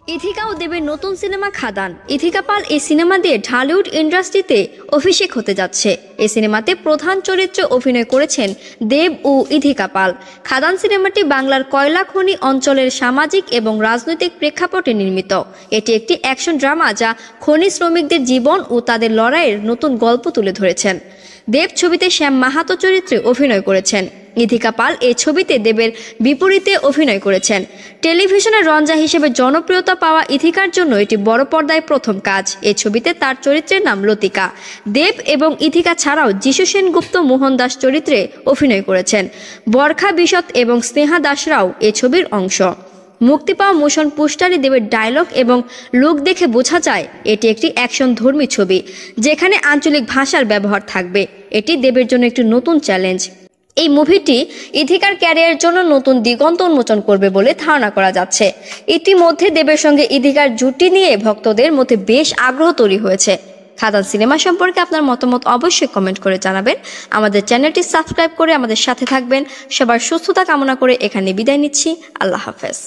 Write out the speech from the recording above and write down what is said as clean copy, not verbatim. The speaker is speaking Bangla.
ইথিকা ও দেবের নতুন সিনেমা খাদান। ইথিকা পাল এই সিনেমা দিয়ে ঢালিউড ইন্ডাস্ট্রিতে অভিষেক হতে যাচ্ছে। এই সিনেমাতে প্রধান চরিত্রে অভিনয় করেছেন দেব ও ইথিকা পাল। খাদান সিনেমাটি বাংলার কয়লা খনি অঞ্চলের সামাজিক এবং রাজনৈতিক প্রেক্ষাপটে নির্মিত। এটি একটি অ্যাকশন ড্রামা যা খনি শ্রমিকদের জীবন ও তাদের লড়াইয়ের নতুন গল্প তুলে ধরেছেন। দেব ছবিতে শ্যাম মাহাতো চরিত্রে অভিনয় করেছেন। ইথিকা পাল এই ছবিতে দেবের বিপরীতে অভিনয় করেছেন। টেলিভিশনের রঞ্জা হিসেবে জনপ্রিয়তা পাওয়া ইথিকার জন্য এটি বড় পর্দায় প্রথম কাজ। এই ছবিতে তার চরিত্রের নাম লতিকা। দেব এবং ইথিকা ছাড়াও যিশু সেনগুপ্ত, মোহন দাস চরিত্রে অভিনয় করেছেন। বরখা বিশত এবং স্নেহা দাসরাও এই ছবির অংশ। মুক্তি পাওয়া মোশন পোস্টারে দেবের ডায়লগ এবং লুক দেখে বোঝা যায় এটি একটি অ্যাকশন ধর্মী ছবি, যেখানে আঞ্চলিক ভাষার ব্যবহার থাকবে। এটি দেবের জন্য একটি নতুন চ্যালেঞ্জ। এই মুভিটি ইথিকার ক্যারিয়ারের জন্য নতুন দিগন্ত উন্মোচন করবে বলে ধারণা করা যাচ্ছে। ইতিমধ্যে দেবের সঙ্গে ইথিকার জুটি নিয়ে ভক্তদের মধ্যে বেশ আগ্রহ তৈরি হয়েছে। খাদান সিনেমা সম্পর্কে আপনার মতামত অবশ্যই কমেন্ট করে জানাবেন। আমাদের চ্যানেলটি সাবস্ক্রাইব করে আমাদের সাথে থাকবেন। সবার সুস্থতা কামনা করে এখানে বিদায় নিচ্ছি। আল্লাহ হাফেজ।